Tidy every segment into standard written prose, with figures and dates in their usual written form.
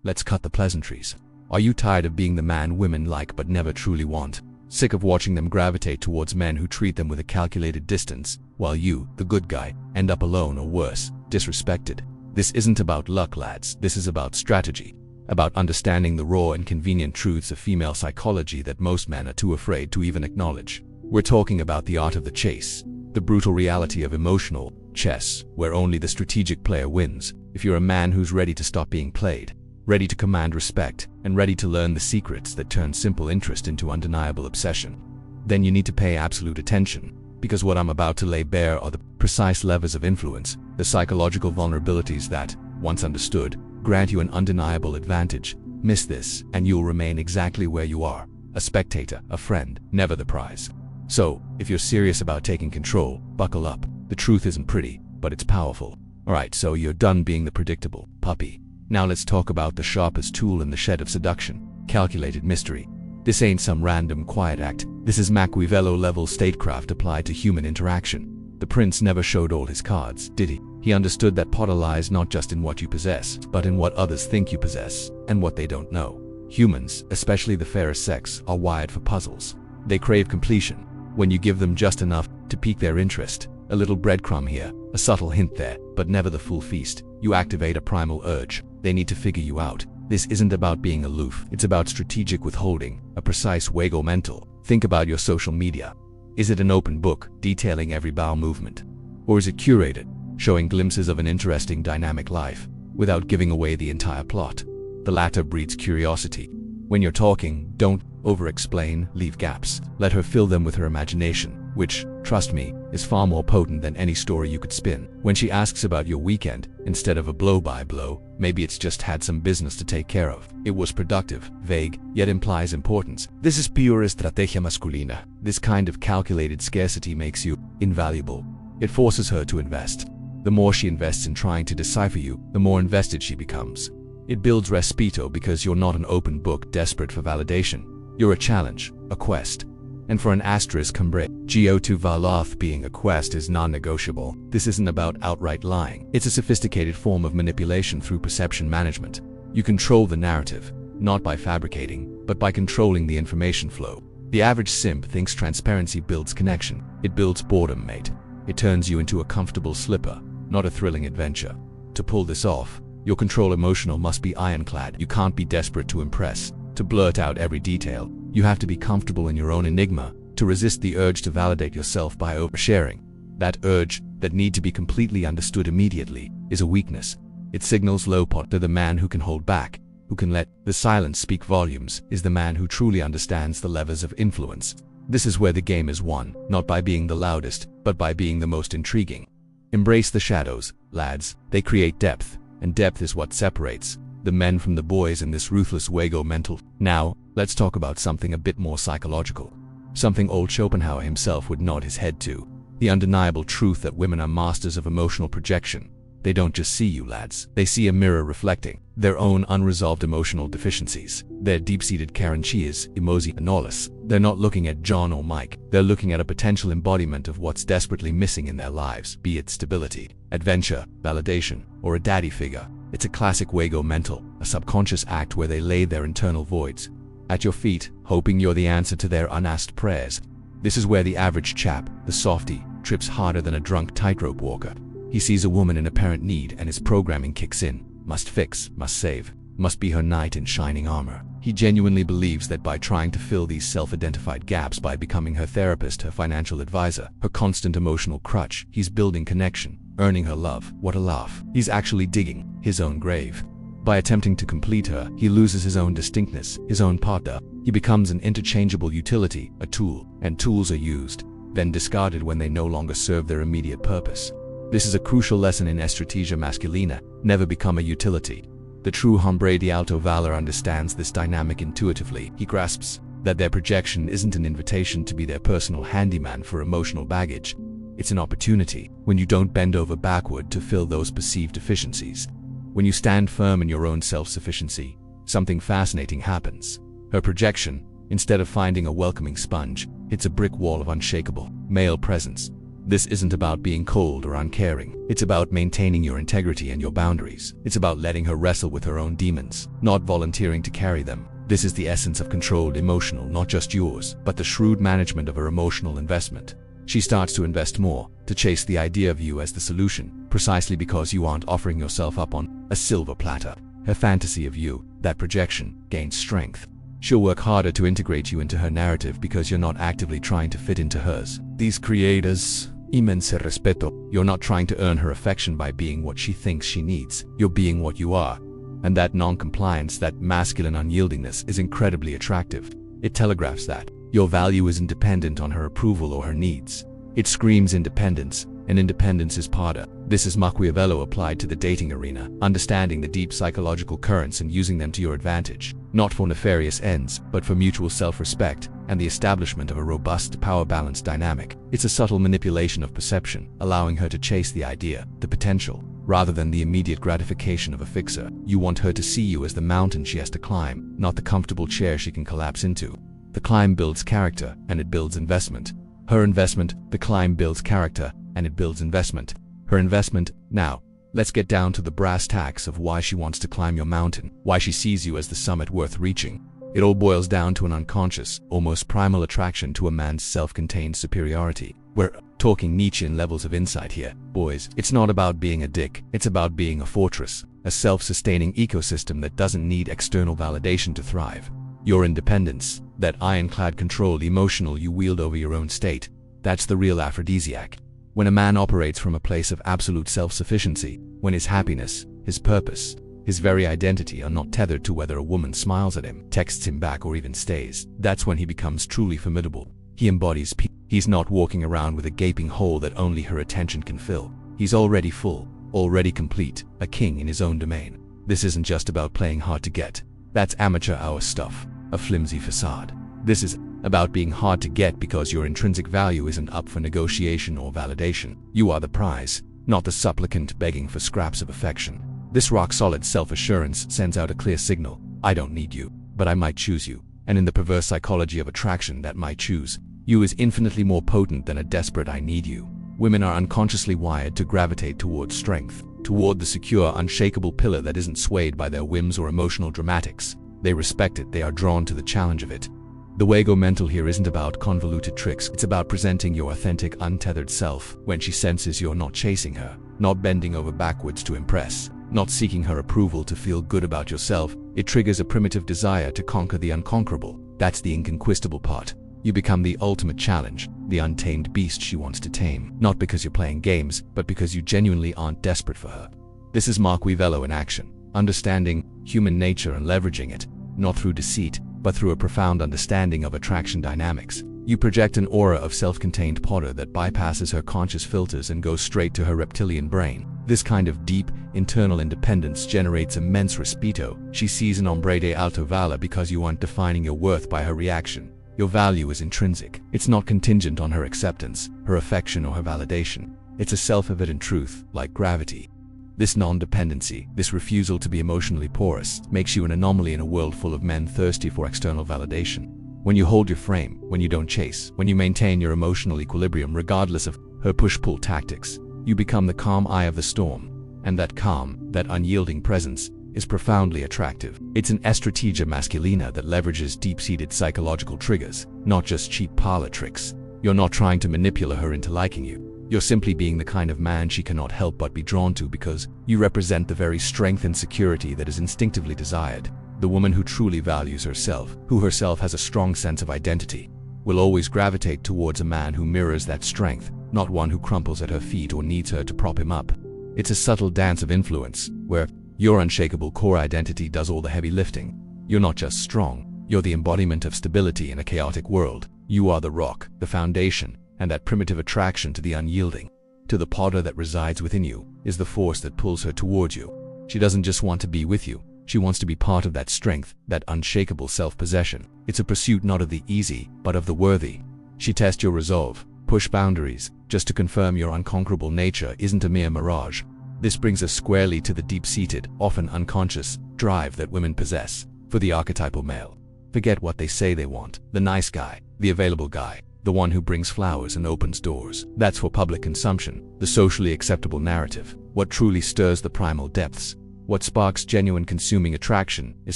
let's cut the pleasantries. Are you tired of being the man women like but never truly want? Sick of watching them gravitate towards men who treat them with a calculated distance, while you, the good guy, end up alone or worse, disrespected? This isn't about luck, lads. This is about strategy. About understanding the raw and convenient truths of female psychology that most men are too afraid to even acknowledge. We're talking about the art of the chase, the brutal reality of emotional chess, where only the strategic player wins. If you're a man who's ready to stop being played, ready to command respect, and ready to learn the secrets that turn simple interest into undeniable obsession, then you need to pay absolute attention, because what I'm about to lay bare are the precise levers of influence, the psychological vulnerabilities that, once understood, grant you an undeniable advantage. Miss this, and you'll remain exactly where you are, a spectator, a friend, never the prize. So, if you're serious about taking control, buckle up. The truth isn't pretty, but it's powerful. Alright, so you're done being the predictable puppy. Now let's talk about the sharpest tool in the shed of seduction, calculated mystery. This ain't some random quiet act. This is Machiavelli-level statecraft applied to human interaction. The prince never showed all his cards, did he? He understood that power lies not just in what you possess, but in what others think you possess, and what they don't know. Humans, especially the fairer sex, are wired for puzzles. They crave completion. When you give them just enough to pique their interest, a little breadcrumb here, a subtle hint there, but never the full feast, you activate a primal urge. They need to figure you out. This isn't about being aloof. It's about strategic withholding, a precise waggle mental. Think about your social media. Is it an open book, detailing every bowel movement? Or is it curated, showing glimpses of an interesting dynamic life, without giving away the entire plot? The latter breeds curiosity. When you're talking, don't over-explain, leave gaps. Let her fill them with her imagination, which, trust me, is far more potent than any story you could spin. When she asks about your weekend, instead of a blow-by-blow, maybe it's just had some business to take care of. It was productive, vague, yet implies importance. This is pure estrategia masculina. This kind of calculated scarcity makes you invaluable. It forces her to invest. The more she invests in trying to decipher you, the more invested she becomes. It builds respeto because you're not an open book desperate for validation. You're a challenge, a quest. And for an asterisk cumbre, Go2 Valoth, being a quest is non-negotiable. This isn't about outright lying. It's a sophisticated form of manipulation through perception management. You control the narrative, not by fabricating, but by controlling the information flow. The average simp thinks transparency builds connection. It builds boredom, mate. It turns you into a comfortable slipper, not a thrilling adventure. To pull this off, your control emotional must be ironclad. You can't be desperate to impress, to blurt out every detail. You have to be comfortable in your own enigma, to resist the urge to validate yourself by oversharing. That urge, that need to be completely understood immediately, is a weakness. It signals low pot to the man who can hold back, who can let the silence speak volumes, is the man who truly understands the levers of influence. This is where the game is won, not by being the loudest, but by being the most intriguing. Embrace the shadows, lads. They create depth, and depth is what separates the men from the boys in this ruthless wago mental. Now, let's talk about something a bit more psychological. Something old Schopenhauer himself would nod his head to. The undeniable truth that women are masters of emotional projection. They don't just see you, lads. They see a mirror reflecting their own unresolved emotional deficiencies, their deep-seated carenchias, emosi anolis. They're not looking at John or Mike. They're looking at a potential embodiment of what's desperately missing in their lives, be it stability, adventure, validation, or a daddy figure. It's a classic wago mental, a subconscious act where they lay their internal voids at your feet, hoping you're the answer to their unasked prayers. This is where the average chap, the softie, trips harder than a drunk tightrope walker. He sees a woman in apparent need and his programming kicks in. Must fix, must save, must be her knight in shining armor. He genuinely believes that by trying to fill these self-identified gaps, by becoming her therapist, her financial advisor, her constant emotional crutch, he's building connection, earning her love. What a laugh. He's actually digging his own grave. By attempting to complete her, he loses his own distinctness, his own partner. He becomes an interchangeable utility, a tool, and tools are used, then discarded when they no longer serve their immediate purpose. This is a crucial lesson in estrategia masculina. Never become a utility. The true hombre de alto valor understands this dynamic intuitively. He grasps that their projection isn't an invitation to be their personal handyman for emotional baggage. It's an opportunity. When you don't bend over backward to fill those perceived deficiencies, when you stand firm in your own self-sufficiency, something fascinating happens. Her projection, instead of finding a welcoming sponge, hits a brick wall of unshakable male presence. This isn't about being cold or uncaring. It's about maintaining your integrity and your boundaries. It's about letting her wrestle with her own demons, not volunteering to carry them. This is the essence of controlled emotional, not just yours, but the shrewd management of her emotional investment. She starts to invest more, to chase the idea of you as the solution, precisely because you aren't offering yourself up on a silver platter. Her fantasy of you, that projection, gains strength. She'll work harder to integrate you into her narrative because you're not actively trying to fit into hers. These creators, immense respeto. You're not trying to earn her affection by being what she thinks she needs. You're being what you are. And that non-compliance, that masculine unyieldingness is incredibly attractive. It telegraphs that your value isn't dependent on her approval or her needs. It screams independence, and independence is parda. This is Machiavelli applied to the dating arena, understanding the deep psychological currents and using them to your advantage, not for nefarious ends, but for mutual self-respect and the establishment of a robust power-balance dynamic. It's a subtle manipulation of perception, allowing her to chase the idea, the potential, rather than the immediate gratification of a fixer. You want her to see you as the mountain she has to climb, not the comfortable chair she can collapse into. The climb builds character, and it builds investment. Her investment, the climb builds character, and it builds investment. Her investment. Now, let's get down to the brass tacks of why she wants to climb your mountain, why she sees you as the summit worth reaching. It all boils down to an unconscious, almost primal attraction to a man's self-contained superiority. We're talking Nietzschean levels of insight here, boys. It's not about being a dick, it's about being a fortress, a self-sustaining ecosystem that doesn't need external validation to thrive. Your independence, that ironclad control emotional you wield over your own state, that's the real aphrodisiac. When a man operates from a place of absolute self-sufficiency, when his happiness, his purpose, his very identity are not tethered to whether a woman smiles at him, texts him back, or even stays, that's when he becomes truly formidable. He embodies peace. He's not walking around with a gaping hole that only her attention can fill. He's already full, already complete, a king in his own domain. This isn't just about playing hard to get. That's amateur hour stuff, a flimsy facade. This is about being hard to get because your intrinsic value isn't up for negotiation or validation. You are the prize, not the supplicant begging for scraps of affection. This rock-solid self-assurance sends out a clear signal: I don't need you, but I might choose you. And in the perverse psychology of attraction, that might choose you is infinitely more potent than a desperate I need you. Women are unconsciously wired to gravitate towards strength, toward the secure, unshakable pillar that isn't swayed by their whims or emotional dramatics. They respect it, they are drawn to the challenge of it. The Wago mental here isn't about convoluted tricks, it's about presenting your authentic, untethered self when she senses you're not chasing her, not bending over backwards to impress, not seeking her approval to feel good about yourself. It triggers a primitive desire to conquer the unconquerable. That's the inconquistable part. You become the ultimate challenge, the untamed beast she wants to tame, not because you're playing games, but because you genuinely aren't desperate for her. This is Machiavelli in action, understanding human nature and leveraging it, not through deceit, but through a profound understanding of attraction dynamics. You project an aura of self-contained power that bypasses her conscious filters and goes straight to her reptilian brain. This kind of deep, internal independence generates immense respeto. She sees an hombre de alto valor because you aren't defining your worth by her reaction. Your value is intrinsic. It's not contingent on her acceptance, her affection, or her validation. It's a self-evident truth, like gravity. This non-dependency, this refusal to be emotionally porous, makes you an anomaly in a world full of men thirsty for external validation. When you hold your frame, when you don't chase, when you maintain your emotional equilibrium regardless of her push-pull tactics, you become the calm eye of the storm. And that calm, that unyielding presence, is profoundly attractive. It's an estrategia masculina that leverages deep-seated psychological triggers, not just cheap parlor tricks. You're not trying to manipulate her into liking you. You're simply being the kind of man she cannot help but be drawn to because you represent the very strength and security that is instinctively desired. The woman who truly values herself, who herself has a strong sense of identity, will always gravitate towards a man who mirrors that strength, not one who crumples at her feet or needs her to prop him up. It's a subtle dance of influence, where your unshakable core identity does all the heavy lifting. You're not just strong, you're the embodiment of stability in a chaotic world. You are the rock, the foundation, and that primitive attraction to the unyielding, to the potter that resides within you, is the force that pulls her towards you. She doesn't just want to be with you, she wants to be part of that strength, that unshakable self-possession. It's a pursuit not of the easy, but of the worthy. She tests your resolve, push boundaries, just to confirm your unconquerable nature isn't a mere mirage. This brings us squarely to the deep-seated, often unconscious, drive that women possess for the archetypal male. Forget what they say they want, the nice guy, the available guy. the one who brings flowers and opens doors. That's for public consumption, the socially acceptable narrative. What truly stirs the primal depths, what sparks genuine consuming attraction, is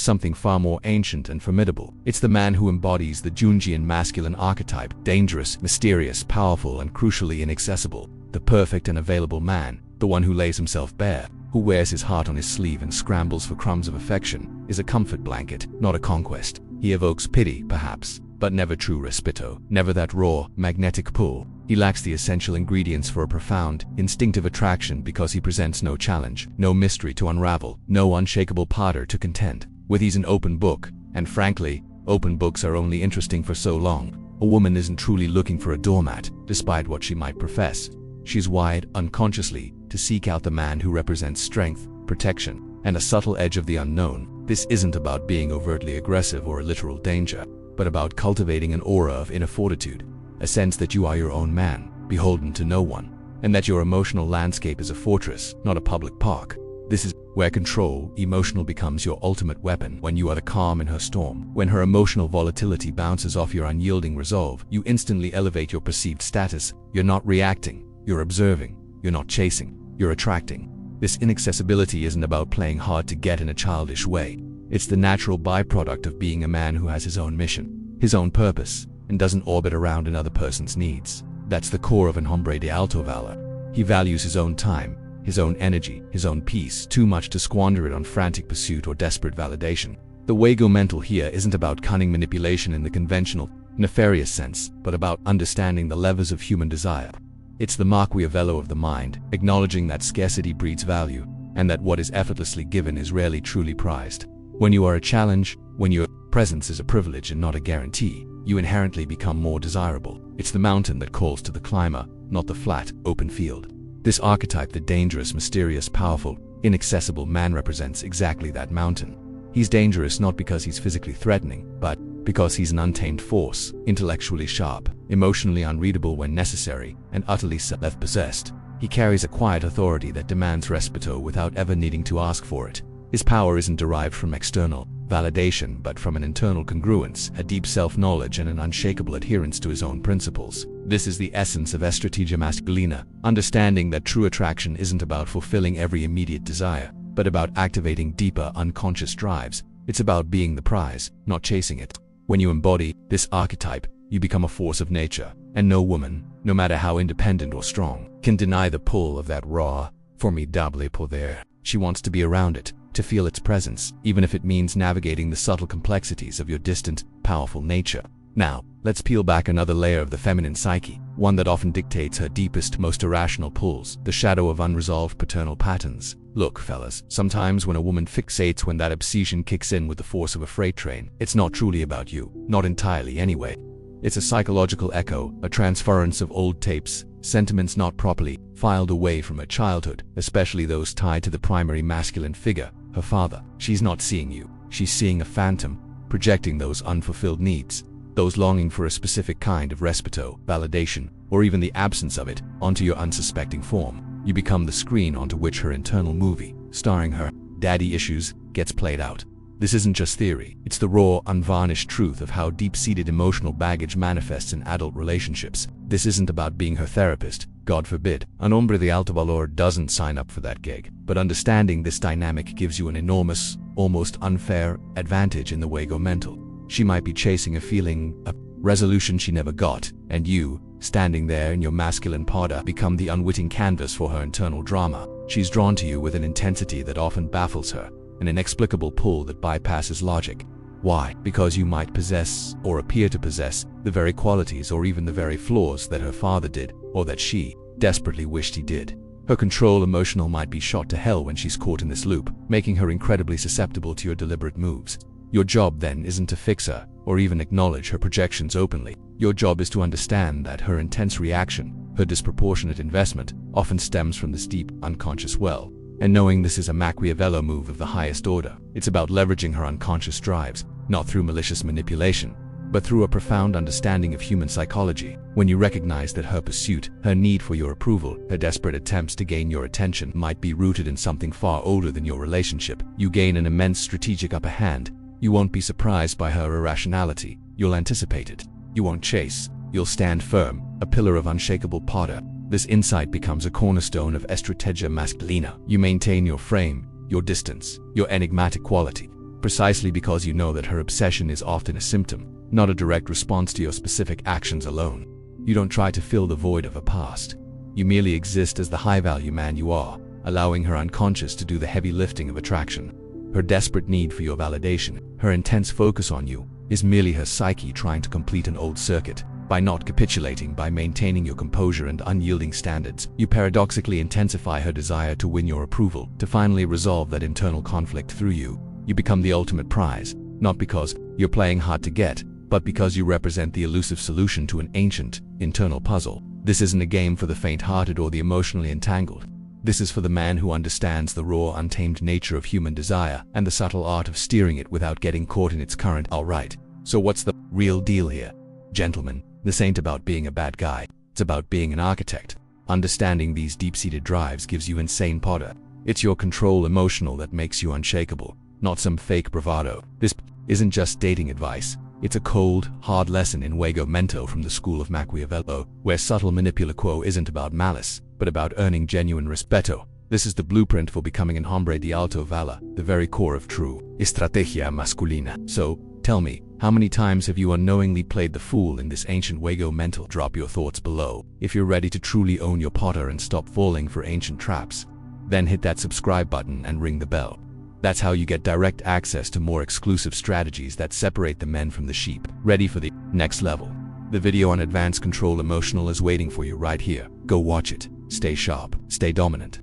something far more ancient and formidable. It's the man who embodies the Jungian masculine archetype, dangerous, mysterious, powerful, and crucially inaccessible. The perfect and available man, the one who lays himself bare, who wears his heart on his sleeve and scrambles for crumbs of affection, is a comfort blanket, not a conquest. He evokes pity, perhaps, but never true respeto, never that raw, magnetic pull. He lacks the essential ingredients for a profound, instinctive attraction because he presents no challenge, no mystery to unravel, no unshakable potter to contend with. He's an open book, and frankly, open books are only interesting for so long. A woman isn't truly looking for a doormat, despite what she might profess. She's wired, unconsciously, to seek out the man who represents strength, protection, and a subtle edge of the unknown. This isn't about being overtly aggressive or a literal danger, but about cultivating an aura of inner fortitude, a sense that you are your own man, beholden to no one, and that your emotional landscape is a fortress, not a public park. This is where control, emotional, becomes your ultimate weapon. When you are the calm in her storm, when her emotional volatility bounces off your unyielding resolve, you instantly elevate your perceived status. You're not reacting, you're observing, you're not chasing, you're attracting. This inaccessibility isn't about playing hard to get in a childish way. It's the natural byproduct of being a man who has his own mission, his own purpose, and doesn't orbit around another person's needs. That's the core of an hombre de alto valor. He values his own time, his own energy, his own peace, too much to squander it on frantic pursuit or desperate validation. The Wago mental here isn't about cunning manipulation in the conventional, nefarious sense, but about understanding the levers of human desire. It's the Machiavelli of the mind, acknowledging that scarcity breeds value, and that what is effortlessly given is rarely truly prized. When you are a challenge, when your presence is a privilege and not a guarantee, you inherently become more desirable. It's the mountain that calls to the climber, not the flat, open field. This archetype, the dangerous, mysterious, powerful, inaccessible man, represents exactly that mountain. He's dangerous not because he's physically threatening, but because he's an untamed force, intellectually sharp, emotionally unreadable when necessary, and utterly self-possessed. He carries a quiet authority that demands respeto without ever needing to ask for it. His power isn't derived from external validation, but from an internal congruence, a deep self-knowledge, and an unshakable adherence to his own principles. This is the essence of Strategia Masculina, understanding that true attraction isn't about fulfilling every immediate desire, but about activating deeper, unconscious drives. It's about being the prize, not chasing it. When you embody this archetype, you become a force of nature, and no woman, no matter how independent or strong, can deny the pull of that raw, formidable poder. She wants to be around it, to feel its presence, even if it means navigating the subtle complexities of your distant, powerful nature. Now, let's peel back another layer of the feminine psyche, one that often dictates her deepest, most irrational pulls, the shadow of unresolved paternal patterns. Look, fellas, sometimes when a woman fixates, when that obsession kicks in with the force of a freight train, it's not truly about you, not entirely anyway. It's a psychological echo, a transference of old tapes, sentiments not properly filed away from her childhood, especially those tied to the primary masculine figure, her father. She's not seeing you, she's seeing a phantom, projecting those unfulfilled needs, those longing for a specific kind of respeto, validation, or even the absence of it, onto your unsuspecting form. You become the screen onto which her internal movie, starring her daddy issues, gets played out. This isn't just theory, it's the raw, unvarnished truth of how deep-seated emotional baggage manifests in adult relationships. This isn't about being her therapist, God forbid. An hombre de alto valor doesn't sign up for that gig. But understanding this dynamic gives you an enormous, almost unfair advantage in the Wago mental. She might be chasing a feeling, a resolution she never got, and you, standing there in your masculine parda, become the unwitting canvas for her internal drama. She's drawn to you with an intensity that often baffles her, an inexplicable pull that bypasses logic. Why? Because you might possess, or appear to possess, the very qualities or even the very flaws that her father did, or that she desperately wished he did. Her control emotional might be shot to hell when she's caught in this loop, making her incredibly susceptible to your deliberate moves. Your job then isn't to fix her, or even acknowledge her projections openly. Your job is to understand that her intense reaction, her disproportionate investment, often stems from this deep, unconscious well. And knowing this is a Machiavelli move of the highest order, it's about leveraging her unconscious drives, not through malicious manipulation, but through a profound understanding of human psychology. When you recognize that her pursuit, her need for your approval, her desperate attempts to gain your attention might be rooted in something far older than your relationship, you gain an immense strategic upper hand. You won't be surprised by her irrationality, you'll anticipate it. You won't chase, you'll stand firm, a pillar of unshakable power. This insight becomes a cornerstone of Strategia Masculina. You maintain your frame, your distance, your enigmatic quality, precisely because you know that her obsession is often a symptom, not a direct response to your specific actions alone. You don't try to fill the void of her past. You merely exist as the high-value man you are, allowing her unconscious to do the heavy lifting of attraction. Her desperate need for your validation, her intense focus on you, is merely her psyche trying to complete an old circuit. By not capitulating, by maintaining your composure and unyielding standards, you paradoxically intensify her desire to win your approval, to finally resolve that internal conflict through you. You become the ultimate prize, not because you're playing hard to get, but because you represent the elusive solution to an ancient, internal puzzle. This isn't a game for the faint-hearted or the emotionally entangled. This is for the man who understands the raw, untamed nature of human desire and the subtle art of steering it without getting caught in its current. Alright, so what's the real deal here? Gentlemen, this ain't about being a bad guy, it's about being an architect. Understanding these deep-seated drives gives you insane power. It's your control emotional that makes you unshakable, not some fake bravado. This isn't just dating advice, it's a cold, hard lesson in Juego Mental from the school of Machiavelli, where subtle manipulaquo isn't about malice, but about earning genuine respeto. This is the blueprint for becoming an hombre de alto valor, the very core of true Strategia Masculina. So, tell me, how many times have you unknowingly played the fool in this ancient Juego Mental? Drop your thoughts below. If you're ready to truly own your Potter and stop falling for ancient traps, then hit that subscribe button and ring the bell. That's how you get direct access to more exclusive strategies that separate the men from the sheep. Ready for the next level? The video on advanced control emotional is waiting for you right here. Go watch it. Stay sharp, stay dominant.